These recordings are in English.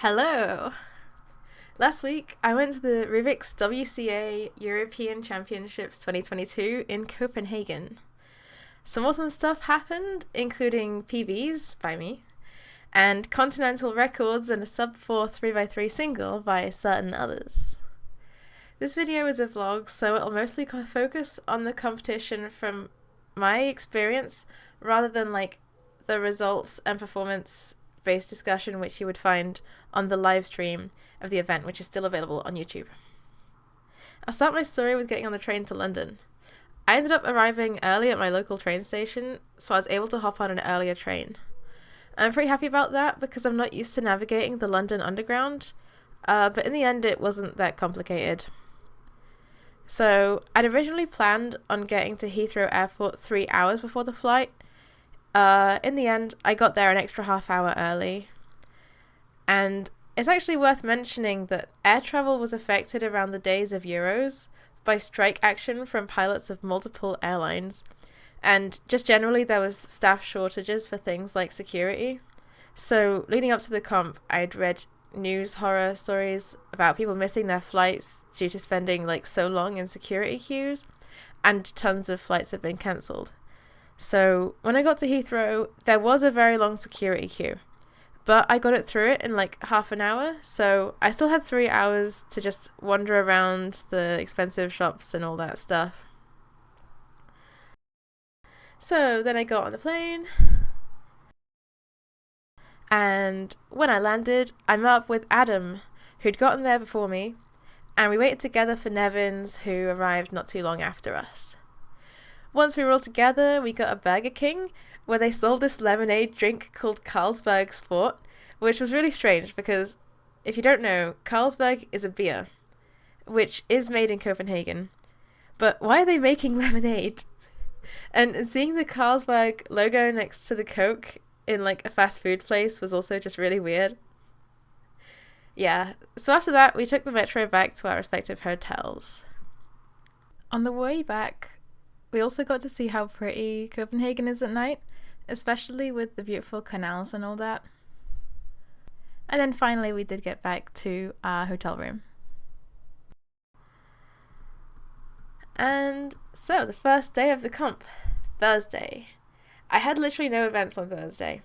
Hello! Last week, I went to the Rubik's WCA European Championships 2022 in Copenhagen. Some awesome stuff happened, including PBs by me, and continental records and a sub-4 3x3 single by certain others. This video is a vlog, so it'll mostly focus on the competition from my experience rather than the results and performance based discussion which you would find on the live stream of the event, which is still available on YouTube. I'll start my story with getting on the train to London. I ended up arriving early at my local train station, so I was able to hop on an earlier train. I'm pretty happy about that because I'm not used to navigating the London Underground, but in the end it wasn't that complicated. So I'd originally planned on getting to Heathrow Airport 3 hours before the flight. In the end, I got there an extra half hour early. And it's actually worth mentioning that air travel was affected around the days of Euros by strike action from pilots of multiple airlines. And just generally, there was staff shortages for things like security. So leading up to the comp, I'd read news horror stories about people missing their flights due to spending so long in security queues, and tons of flights had been cancelled. So when I got to Heathrow, there was a very long security queue, but I got it through it in half an hour, so I still had 3 hours to just wander around the expensive shops and all that stuff. So then I got on the plane, and when I landed, I met up with Adam, who'd gotten there before me, and we waited together for Nevins, who arrived not too long after us. Once we were all together, we got a Burger King, where they sold this lemonade drink called Carlsberg Sport, which was really strange because, if you don't know, Carlsberg is a beer, which is made in Copenhagen. But why are they making lemonade? And seeing the Carlsberg logo next to the Coke in a fast food place was also just really weird. Yeah, so after that, we took the metro back to our respective hotels. On the way back, we also got to see how pretty Copenhagen is at night, especially with the beautiful canals and all that. And then finally we did get back to our hotel room. And so the first day of the comp, Thursday. I had literally no events on Thursday,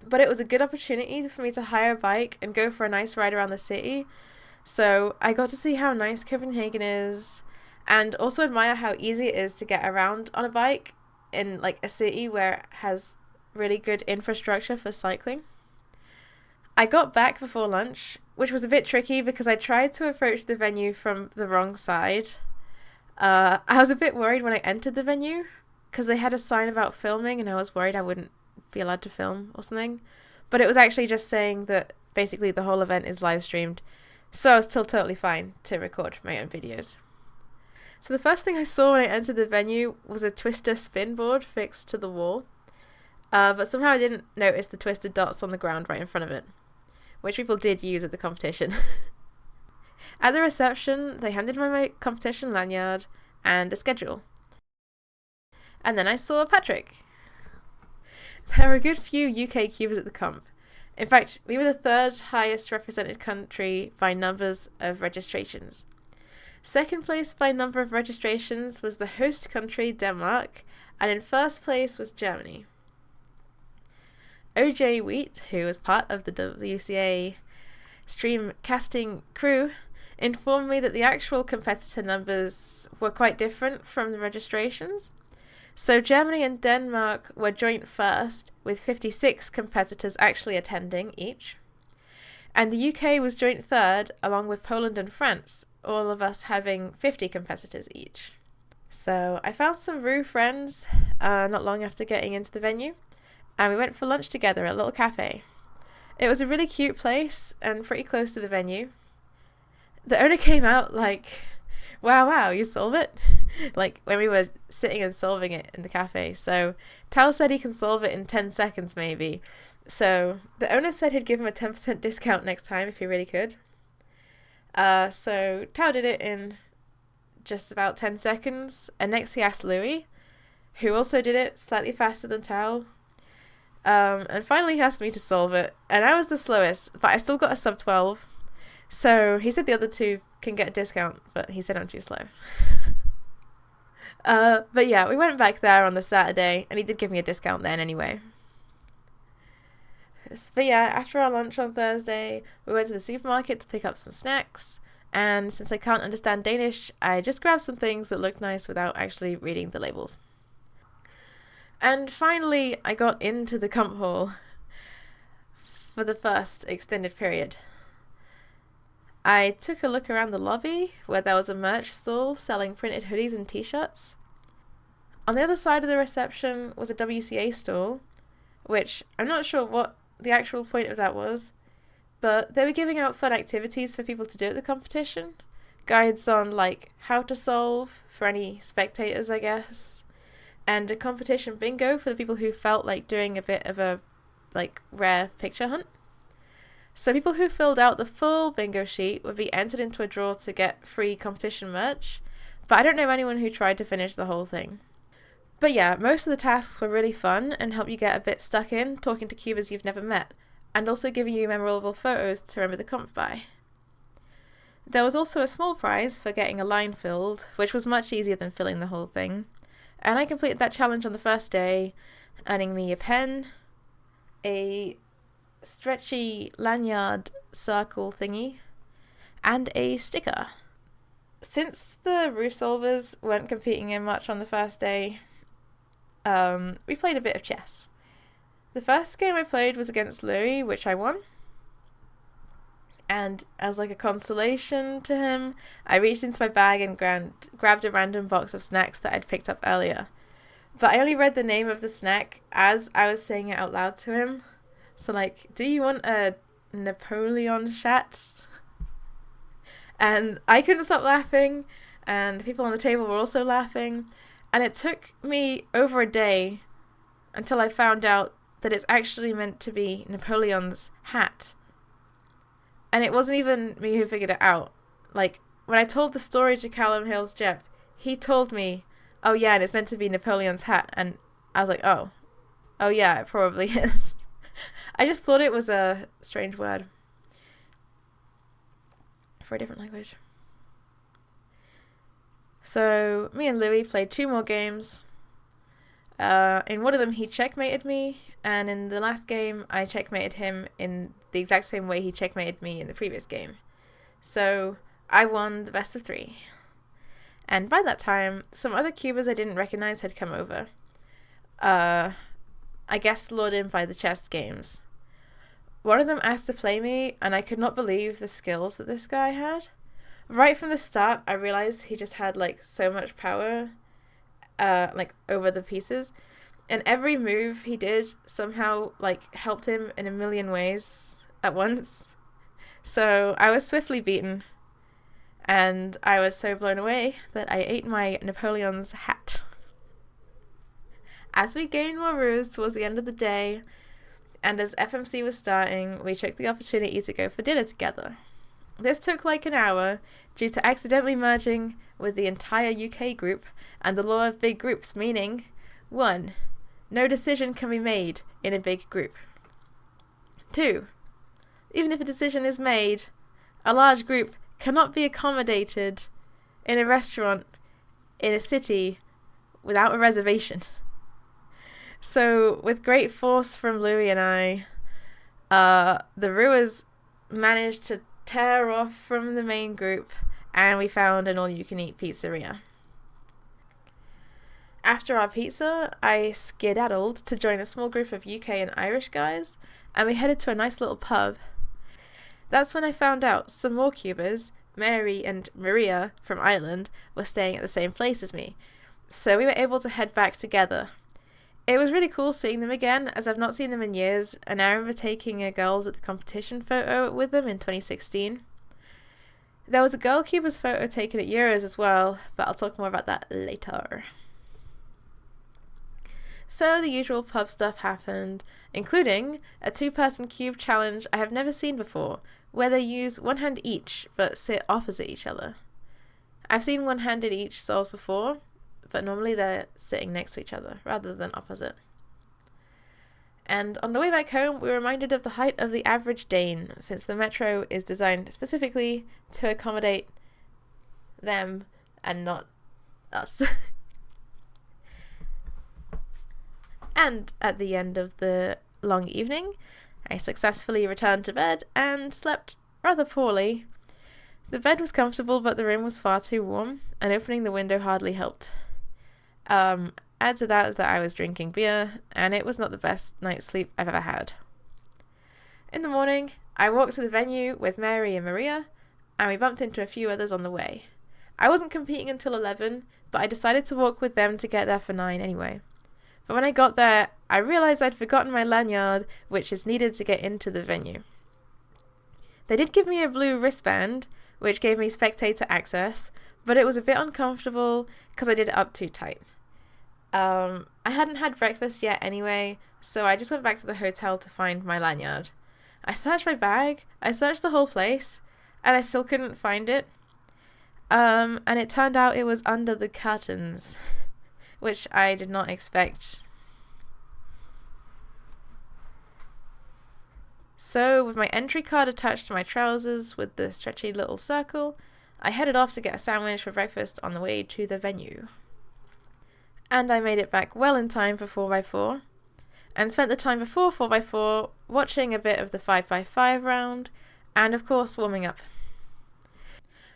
but it was a good opportunity for me to hire a bike and go for a nice ride around the city. So I got to see how nice Copenhagen is, and also admire how easy it is to get around on a bike in a city where it has really good infrastructure for cycling. I got back before lunch, which was a bit tricky because I tried to approach the venue from the wrong side. I was a bit worried when I entered the venue because they had a sign about filming and I was worried I wouldn't be allowed to film or something. But it was actually just saying that basically the whole event is live streamed, so I was still totally fine to record my own videos. So the first thing I saw when I entered the venue was a twister spin board fixed to the wall, but somehow I didn't notice the twisted dots on the ground right in front of it, which people did use at the competition. At the reception, they handed me my competition lanyard and a schedule. And then I saw Patrick. There were a good few UK cubers at the comp. In fact, we were the third highest represented country by numbers of registrations. Second place by number of registrations was the host country, Denmark, and in first place was Germany. OJ Wheat, who was part of the WCA stream casting crew, informed me that the actual competitor numbers were quite different from the registrations. So Germany and Denmark were joint first, with 56 competitors actually attending each. And the UK was joint third, along with Poland and France, all of us having 50 competitors each. So I found some Rue friends not long after getting into the venue, and we went for lunch together at a little cafe. It was a really cute place and pretty close to the venue. The owner came out wow, you solve it? When we were sitting and solving it in the cafe. So Tao said he can solve it in 10 seconds maybe. So the owner said he'd give him a 10% discount next time if he really could. So Tao did it in just about 10 seconds, and next he asked Louis, who also did it slightly faster than Tao. And finally he asked me to solve it, and I was the slowest, but I still got a sub 12. So he said the other two can get a discount, but he said I'm too slow. But yeah, we went back there on the Saturday, and he did give me a discount then anyway. But yeah, after our lunch on Thursday, we went to the supermarket to pick up some snacks, and since I can't understand Danish, I just grabbed some things that looked nice without actually reading the labels. And finally, I got into the comp hall for the first extended period. I took a look around the lobby, where there was a merch stall selling printed hoodies and t-shirts. On the other side of the reception was a WCA stall, which I'm not sure what the actual point of that was, but they were giving out fun activities for people to do at the competition. Guides on, like, how to solve for any spectators, I guess. And a competition bingo for the people who felt like doing a bit of a, like, rare picture hunt. So people who filled out the full bingo sheet would be entered into a draw to get free competition merch, but I don't know anyone who tried to finish the whole thing. But yeah, most of the tasks were really fun and help you get a bit stuck in talking to cubers you've never met, and also giving you memorable photos to remember the comp by. There was also a small prize for getting a line filled, which was much easier than filling the whole thing, and I completed that challenge on the first day, earning me a pen, a stretchy lanyard circle thingy, and a sticker. Since the Rusolvers weren't competing in much on the first day, we played a bit of chess. The first game I played was against Louis, which I won. And as like a consolation to him, I reached into my bag and grabbed a random box of snacks that I'd picked up earlier. But I only read the name of the snack as I was saying it out loud to him. So like, do you want a Napoleon chat? And I couldn't stop laughing, and people on the table were also laughing. And it took me over a day until I found out that it's actually meant to be Napoleon's hat. And it wasn't even me who figured it out. Like, when I told the story to Callum Hales Jep, he told me, oh yeah, and it's meant to be Napoleon's hat. And I was like, oh yeah, it probably is. I just thought it was a strange word for a different language. So, me and Louis played 2 more games. In one of them, he checkmated me, and in the last game, I checkmated him in the exact same way he checkmated me in the previous game. So, I won the best of 3. And by that time, some other cubers I didn't recognize had come over. I guess lured in by the chess games. One of them asked to play me, and I could not believe the skills that this guy had. Right from the start, I realized he just had, like, so much power, like, over the pieces. And every move he did somehow, like, helped him in a million ways at once. So I was swiftly beaten. And I was so blown away that I ate my Napoleon's hat. As we gained more roos towards the end of the day, and as FMC was starting, we took the opportunity to go for dinner together. This took like an hour due to accidentally merging with the entire UK group and the law of big groups, meaning 1. No decision can be made in a big group. 2. Even if a decision is made, a large group cannot be accommodated in a restaurant in a city without a reservation. So, with great force from Louis and I, the Ruers managed to tear off from the main group, and we found an all-you-can-eat pizzeria. After our pizza, I skedaddled to join a small group of UK and Irish guys, and we headed to a nice little pub. That's when I found out some more cubers, Mary and Maria from Ireland, were staying at the same place as me, so we were able to head back together. It was really cool seeing them again, as I've not seen them in years, and I remember taking a girls at the competition photo with them in 2016. There was a girl cubers photo taken at Euros as well, but I'll talk more about that later. So the usual pub stuff happened, including a 2-person cube challenge I have never seen before, where they use one hand each but sit opposite each other. I've seen one-handed each solved before, but normally they're sitting next to each other rather than opposite. And on the way back home, we were reminded of the height of the average Dane, since the metro is designed specifically to accommodate them and not us. And at the end of the long evening, I successfully returned to bed and slept rather poorly. The bed was comfortable, but the room was far too warm, and opening the window hardly helped. Add to that I was drinking beer, and it was not the best night's sleep I've ever had. In the morning, I walked to the venue with Mary and Maria, and we bumped into a few others on the way. I wasn't competing until 11, but I decided to walk with them to get there for 9 anyway. But when I got there, I realised I'd forgotten my lanyard, which is needed to get into the venue. They did give me a blue wristband, which gave me spectator access, but it was a bit uncomfortable because I did it up too tight. I hadn't had breakfast yet anyway, so I just went back to the hotel to find my lanyard. I searched my bag, I searched the whole place, and I still couldn't find it. And it turned out it was under the curtains, which I did not expect. So, with my entry card attached to my trousers with the stretchy little circle, I headed off to get a sandwich for breakfast on the way to the venue. And I made it back well in time for 4x4, and spent the time before 4x4 watching a bit of the 5x5 round, and of course warming up.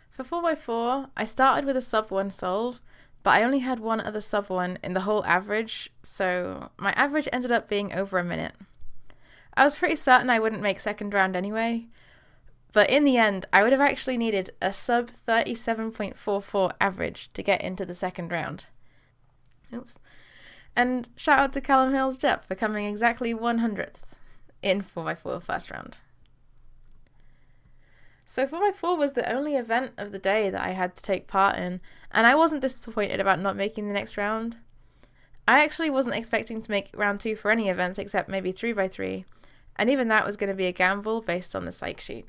For 4x4, I started with a sub 1 solve, but I only had one other sub 1 in the whole average, so my average ended up being over a minute. I was pretty certain I wouldn't make second round anyway, but in the end, I would have actually needed a sub 37.44 average to get into the second round. Oops. And shout out to Callum Hill's Jep for coming exactly 100th in 4x4 first round. So 4x4 was the only event of the day that I had to take part in, and I wasn't disappointed about not making the next round. I actually wasn't expecting to make round 2 for any events except maybe 3x3, and even that was going to be a gamble based on the psych sheet.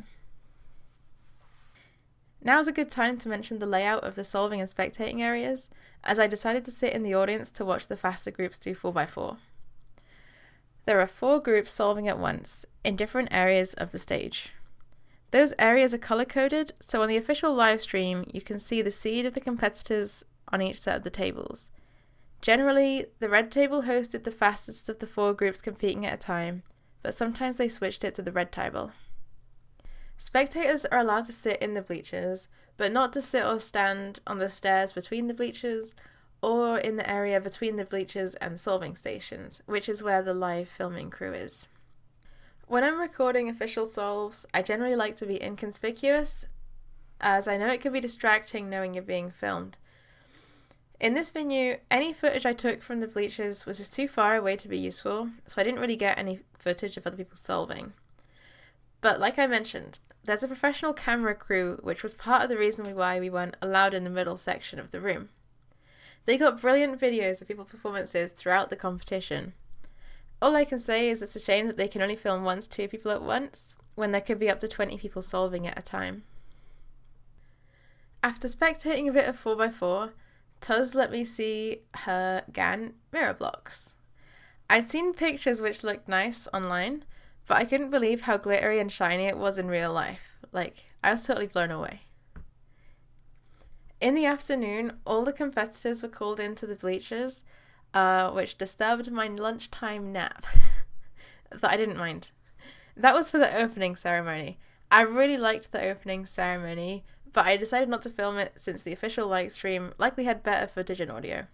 Now is a good time to mention the layout of the solving and spectating areas, as I decided to sit in the audience to watch the faster groups do 4x4. There are 4 groups solving at once, in different areas of the stage. Those areas are color-coded, so on the official live stream you can see the seed of the competitors on each set of the tables. Generally, the red table hosted the fastest of the 4 groups competing at a time, but sometimes they switched it to the red table. Spectators are allowed to sit in the bleachers, but not to sit or stand on the stairs between the bleachers, or in the area between the bleachers and solving stations, which is where the live filming crew is. When I'm recording official solves, I generally like to be inconspicuous, as I know it can be distracting knowing you're being filmed. In this venue, any footage I took from the bleachers was just too far away to be useful, so I didn't really get any footage of other people solving. But like I mentioned, there's a professional camera crew, which was part of the reason why we weren't allowed in the middle section of the room. They got brilliant videos of people's performances throughout the competition. All I can say is it's a shame that they can only film 1 to 2 people at once, when there could be up to 20 people solving at a time. After spectating a bit of 4x4, Tuz let me see her GAN mirror blocks. I'd seen pictures which looked nice online, but I couldn't believe how glittery and shiny it was in real life. I was totally blown away. In the afternoon, all the competitors were called into the bleachers, which disturbed my lunchtime nap. But I didn't mind. That was for the opening ceremony. I really liked the opening ceremony, but I decided not to film it since the official live stream likely had better footage and audio.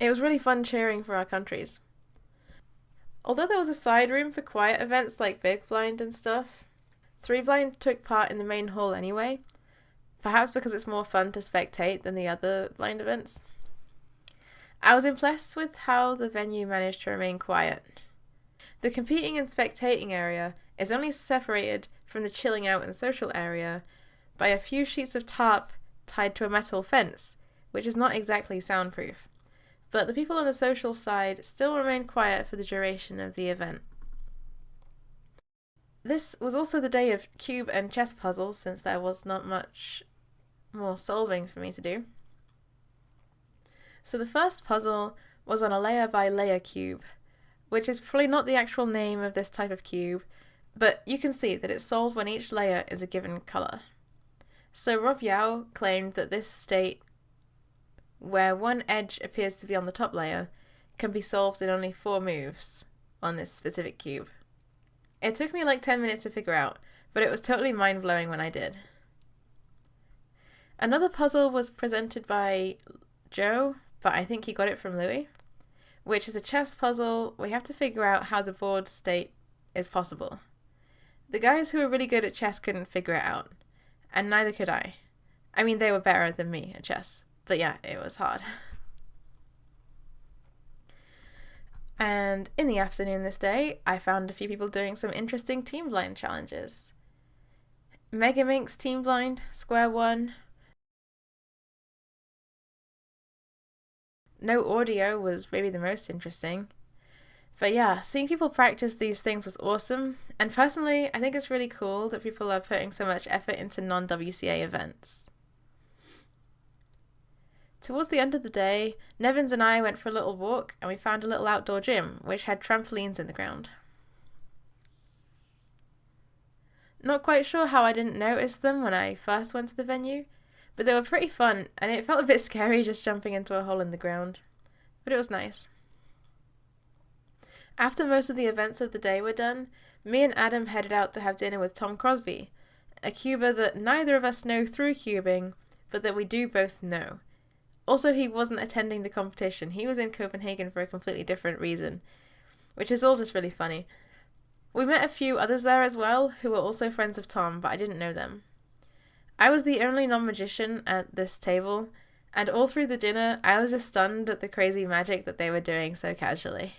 It was really fun cheering for our countries. Although there was a side room for quiet events like Big Blind and stuff, 3 Blind took part in the main hall anyway, perhaps because it's more fun to spectate than the other blind events. I was impressed with how the venue managed to remain quiet. The competing and spectating area is only separated from the chilling out and social area by a few sheets of tarp tied to a metal fence, which is not exactly soundproof. But the people on the social side still remained quiet for the duration of the event. This was also the day of cube and chess puzzles, since there was not much more solving for me to do. So the first puzzle was on a layer by layer cube, which is probably not the actual name of this type of cube, but you can see that it's solved when each layer is a given colour. So Rob Yao claimed that this state, where one edge appears to be on the top layer, can be solved in only 4 moves on this specific cube. It took me like 10 minutes to figure out, but it was totally mind-blowing when I did. Another puzzle was presented by Joe, but I think he got it from Louis, which is a chess puzzle where you have to figure out how the board state is possible. The guys who are really good at chess couldn't figure it out, and neither could I. I mean, they were better than me at chess, but yeah, it was hard. And in the afternoon this day, I found a few people doing some interesting team blind challenges. Megamink's team blind, square 1. No audio was maybe the most interesting. But yeah, seeing people practice these things was awesome, and personally, I think it's really cool that people are putting so much effort into non-WCA events. Towards the end of the day, Nevins and I went for a little walk and we found a little outdoor gym which had trampolines in the ground. Not quite sure how I didn't notice them when I first went to the venue, but they were pretty fun and it felt a bit scary just jumping into a hole in the ground, but it was nice. After most of the events of the day were done, me and Adam headed out to have dinner with Tom Crosby, a cuber that neither of us know through cubing, but that we do both know. Also, he wasn't attending the competition. He was in Copenhagen for a completely different reason, which is all just really funny. We met a few others there as well, who were also friends of Tom, but I didn't know them. I was the only non-magician at this table, and all through the dinner, I was just stunned at the crazy magic that they were doing so casually.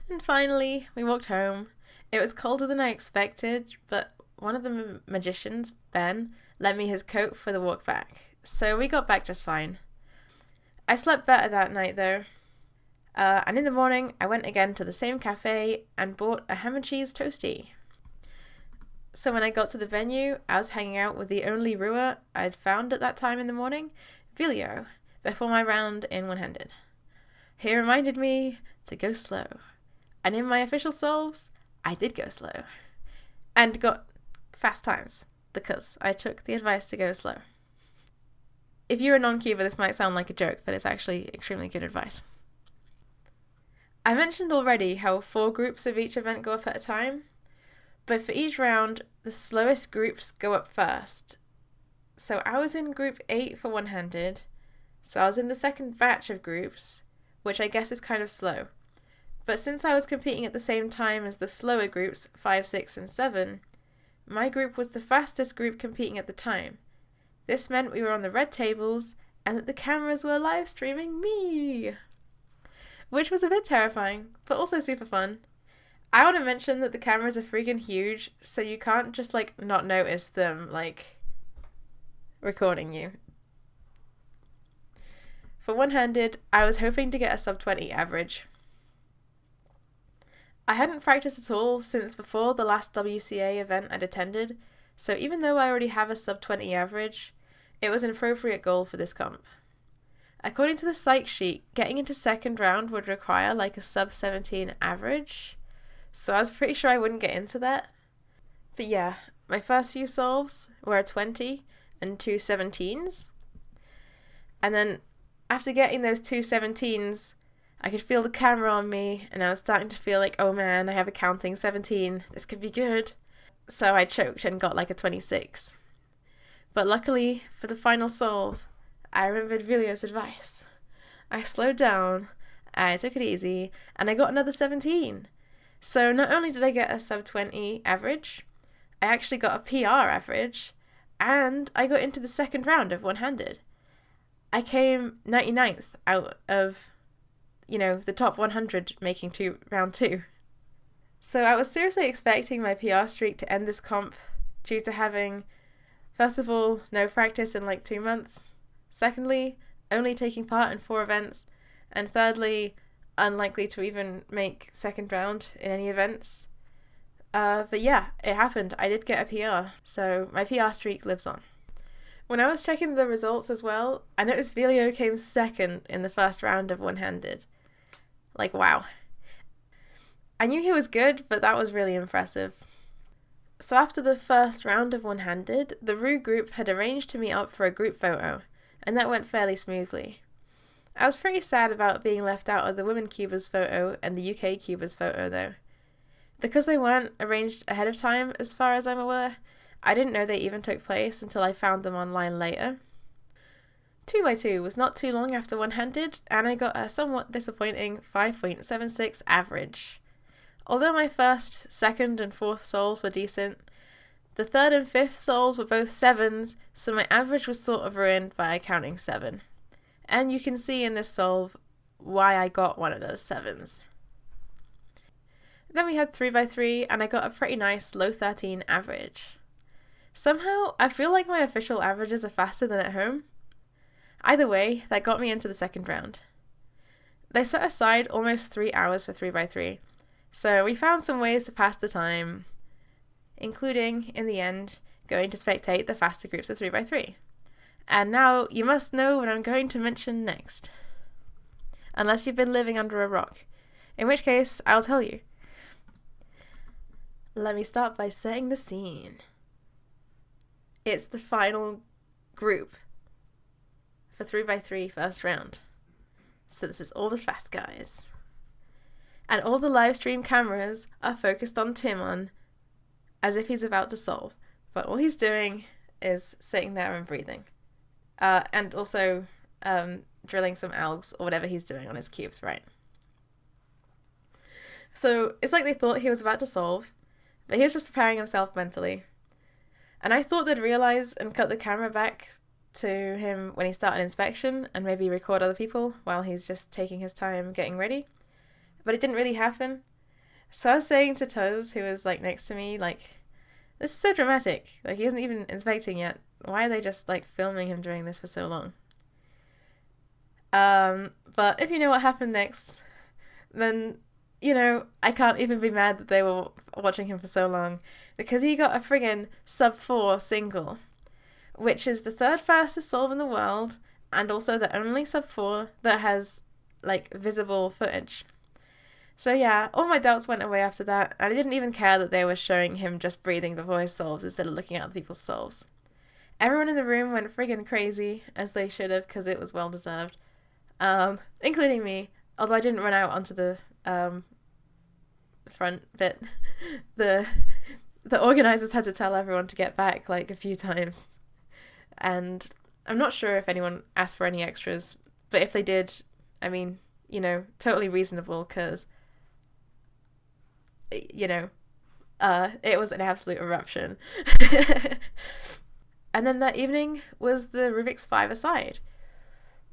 And finally, we walked home. It was colder than I expected, but one of the magicians, Ben, lent me his coat for the walk back, so we got back just fine. I slept better that night though, and in the morning I went again to the same cafe and bought a ham and cheese toastie. So when I got to the venue, I was hanging out with the only Rua I'd found at that time in the morning, Vilio, before my round in one-handed. He reminded me to go slow, and in my official solves, I did go slow, and got fast times, because I took the advice to go slow. If you're a non-cuber, this might sound like a joke, but it's actually extremely good advice. I mentioned already how 4 groups of each event go up at a time, but for each round, the slowest groups go up first. So I was in group 8 for one-handed, so I was in the second batch of groups, which I guess is kind of slow. But since I was competing at the same time as the slower groups, 5, 6, and 7, my group was the fastest group competing at the time. This meant we were on the red tables and that the cameras were live streaming me, which was a bit terrifying, but also super fun. I want to mention that the cameras are freaking huge, so you can't just not notice them recording you. For one-handed, I was hoping to get a sub 20 average. I hadn't practiced at all since before the last WCA event I'd attended, so even though I already have a sub 20 average, it was an appropriate goal for this comp. According to the psych sheet, getting into second round would require a sub 17 average, so I was pretty sure I wouldn't get into that. But yeah, my first few solves were a 20 and 2 17s, and then after getting those 2 17s, I could feel the camera on me, and I was starting to feel oh man, I have a counting 17, this could be good. So I choked and got a 26. But luckily, for the final solve, I remembered Vilio's advice. I slowed down, I took it easy, and I got another 17. So not only did I get a sub 20 average, I actually got a PR average, and I got into the second round of one-handed. I came 99th out of the top 100 making round 2. So I was seriously expecting my PR streak to end this comp due to having, first of all, no practice in 2 months, secondly, only taking part in 4 events, and thirdly, unlikely to even make second round in any events. But yeah, it happened. I did get a PR, so my PR streak lives on. When I was checking the results as well, I noticed Vilio came second in the first round of one-handed. Like, wow. I knew he was good, but that was really impressive. So after the first round of one-handed, the Ru group had arranged to meet up for a group photo, and that went fairly smoothly. I was pretty sad about being left out of the women cubers photo and the UK cubers photo though. Because they weren't arranged ahead of time, as far as I'm aware, I didn't know they even took place until I found them online later. 2x2 was not too long after one-handed, and I got a somewhat disappointing 5.76 average. Although my first, second and fourth solves were decent, the third and fifth solves were both 7s, so my average was sort of ruined by counting 7. And you can see in this solve why I got one of those 7s. Then we had 3x3, and I got a pretty nice low 13 average. Somehow, I feel like my official averages are faster than at home. Either way, that got me into the second round. They set aside almost 3 hours for 3x3, so we found some ways to pass the time, including, in the end, going to spectate the faster groups of 3x3. And now you must know what I'm going to mention next. Unless you've been living under a rock, in which case I'll tell you. Let me start by setting the scene. It's the final group for 3x3 first round. So this is all the fast guys. And all the live stream cameras are focused on Timon as if he's about to solve. But all he's doing is sitting there and breathing. And also drilling some algs or whatever he's doing on his cubes, right? So it's like they thought he was about to solve, but he was just preparing himself mentally. And I thought they'd realise and cut the camera back to him when he started inspection and maybe record other people while he's just taking his time getting ready. But it didn't really happen. So I was saying to Tuz, who was like next to me, like, this is so dramatic. Like, he isn't even inspecting yet. Why are they just like filming him doing this for so long? But if you know what happened next, then, you know, I can't even be mad that they were watching him for so long, because he got a friggin' sub-4 single, which is the third fastest solve in the world, and also the only sub-4 that has, like, visible footage. So yeah, all my doubts went away after that, and I didn't even care that they were showing him just breathing before his solves instead of looking at other people's solves. Everyone in the room went friggin' crazy, as they should have, because it was well deserved. Including me, although I didn't run out onto the front bit. The organisers had to tell everyone to get back like a few times, and I'm not sure if anyone asked for any extras, but if they did, I mean, you know, totally reasonable, because, you know, it was an absolute eruption. And then that evening was the Rubik's 5-a-side,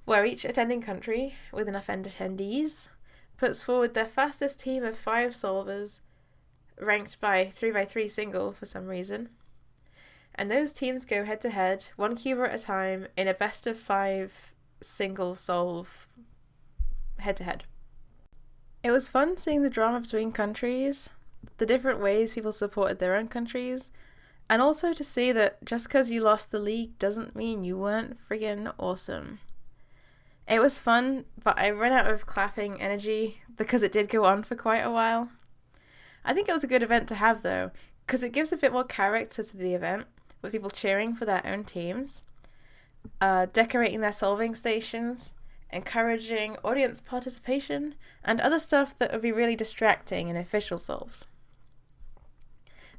where each attending country, with enough attendees, puts forward their fastest team of 5 solvers, ranked by 3x3 single for some reason. And those teams go head to head, 1 cuber at a time, in a best of 5 single solve head to head. It was fun seeing the drama between countries, the different ways people supported their own countries, and also to see that just because you lost the league doesn't mean you weren't friggin' awesome. It was fun, but I ran out of clapping energy because it did go on for quite a while. I think it was a good event to have though, because it gives a bit more character to the event, with people cheering for their own teams, decorating their solving stations, encouraging audience participation, and other stuff that would be really distracting in official solves.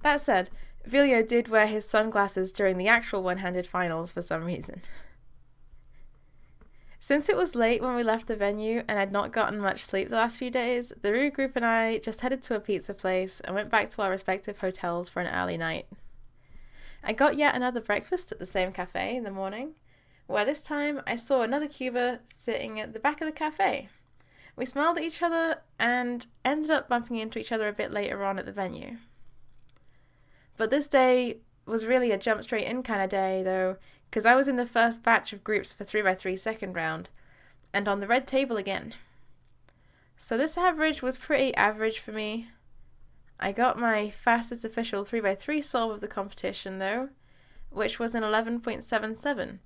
That said, Vilio did wear his sunglasses during the actual one-handed finals for some reason. Since it was late when we left the venue and I'd not gotten much sleep the last few days, the Rue group and I just headed to a pizza place and went back to our respective hotels for an early night. I got yet another breakfast at the same cafe in the morning, where this time I saw another Cuba sitting at the back of the cafe. We smiled at each other and ended up bumping into each other a bit later on at the venue. But this day was really a jump straight in kind of day though, because I was in the first batch of groups for 3x3 second round, and on the red table again. So this average was pretty average for me. I got my fastest official 3x3 solve of the competition though, which was an 11.77,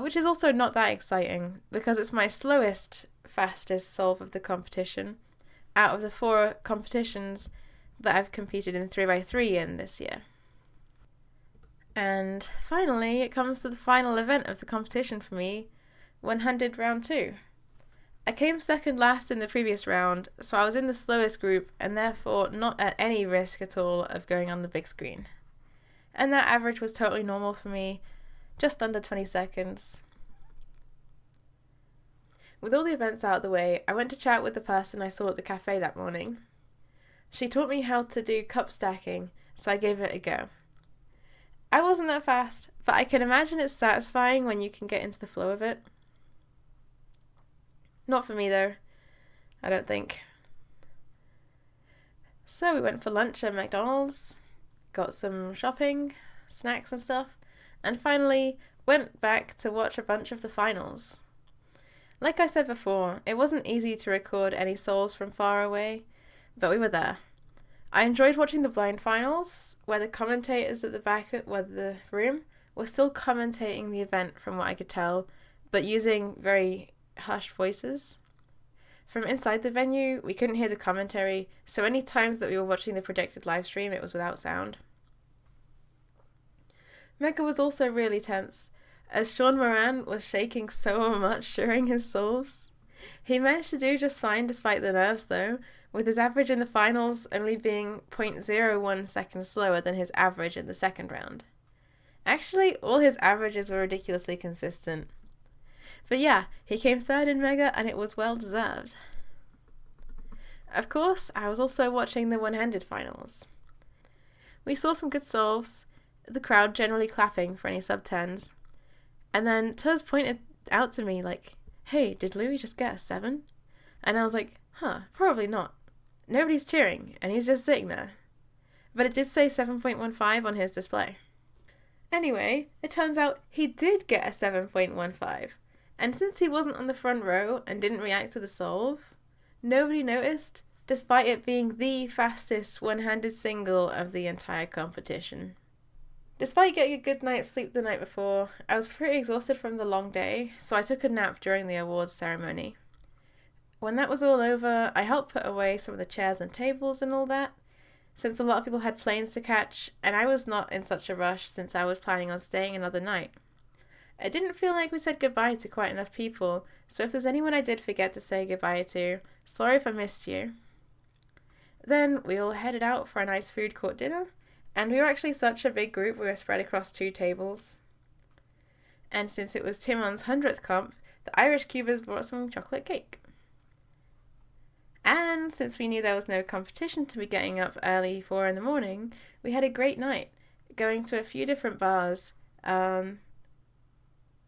which is also not that exciting, because it's my slowest fastest solve of the competition out of the 4 competitions that I've competed in 3x3 in this year. And finally, it comes to the final event of the competition for me, one-handed round 2. I came second last in the previous round, so I was in the slowest group and therefore not at any risk at all of going on the big screen. And that average was totally normal for me, just under 20 seconds. With all the events out of the way, I went to chat with the person I saw at the cafe that morning. She taught me how to do cup stacking, so I gave it a go. I wasn't that fast, but I can imagine it's satisfying when you can get into the flow of it. Not for me though, I don't think. So we went for lunch at McDonald's, got some shopping, snacks and stuff, and finally went back to watch a bunch of the finals. Like I said before, it wasn't easy to record any souls from far away, but we were there. I enjoyed watching the blind finals, where the commentators at the back of the room were still commentating the event from what I could tell, but using very hushed voices. From inside the venue, we couldn't hear the commentary, so any times that we were watching the projected live stream, it was without sound. Mega was also really tense, as Sean Moran was shaking so much during his solves. He managed to do just fine despite the nerves though, with his average in the finals only being 0.01 seconds slower than his average in the second round. Actually, all his averages were ridiculously consistent. But yeah, he came third in Mega and it was well deserved. Of course, I was also watching the one-handed finals. We saw some good solves, the crowd generally clapping for any sub-10s. And then Tuz pointed out to me like, hey, did Louis just get a 7? And I was like, probably not. Nobody's cheering, and he's just sitting there. But it did say 7.15 on his display. Anyway, it turns out he did get a 7.15. And since he wasn't on the front row and didn't react to the solve, nobody noticed, despite it being the fastest one-handed single of the entire competition. Despite getting a good night's sleep the night before, I was pretty exhausted from the long day, so I took a nap during the awards ceremony. When that was all over, I helped put away some of the chairs and tables and all that, since a lot of people had planes to catch, and I was not in such a rush since I was planning on staying another night. It didn't feel like we said goodbye to quite enough people, so if there's anyone I did forget to say goodbye to, sorry if I missed you. Then we all headed out for a nice food court dinner, and we were actually such a big group we were spread across 2 tables. And since it was Timon's 100th comp, the Irish Cubers brought some chocolate cake. And since we knew there was no competition to be getting up early for in the morning, we had a great night, going to a few different bars.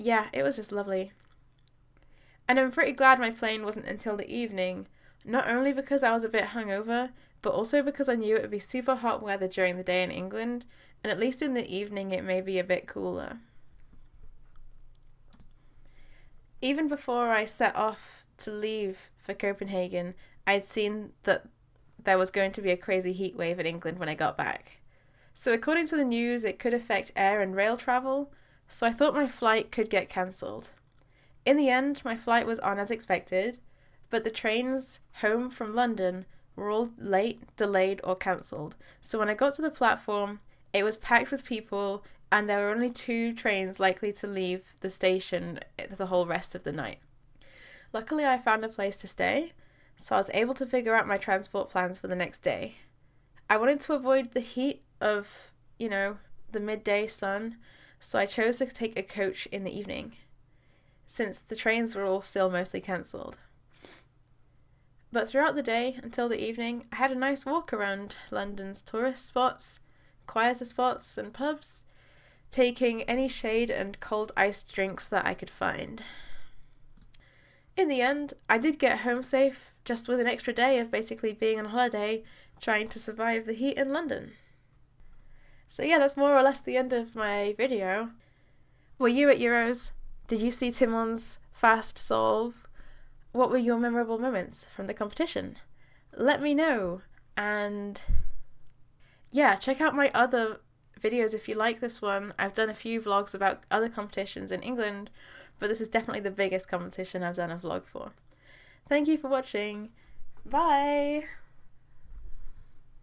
Yeah, it was just lovely. And I'm pretty glad my plane wasn't until the evening, not only because I was a bit hungover, but also because I knew it would be super hot weather during the day in England, and at least in the evening it may be a bit cooler. Even before I set off to leave for Copenhagen, I'd seen that there was going to be a crazy heat wave in England when I got back. So according to the news, it could affect air and rail travel, so I thought my flight could get cancelled. In the end, my flight was on as expected, but the trains home from London were all late, delayed or cancelled. So when I got to the platform, it was packed with people and there were only 2 trains likely to leave the station the whole rest of the night. Luckily, I found a place to stay, so I was able to figure out my transport plans for the next day. I wanted to avoid the heat of, the midday sun, so I chose to take a coach in the evening, since the trains were all still mostly cancelled. But throughout the day, until the evening, I had a nice walk around London's tourist spots, quieter spots and pubs, taking any shade and cold iced drinks that I could find. In the end, I did get home safe, just with an extra day of basically being on holiday, trying to survive the heat in London. So yeah, that's more or less the end of my video. Were you at Euros? Did you see Timon's fast solve? What were your memorable moments from the competition? Let me know. And yeah, check out my other videos if you like this one. I've done a few vlogs about other competitions in England, but this is definitely the biggest competition I've done a vlog for. Thank you for watching. Bye!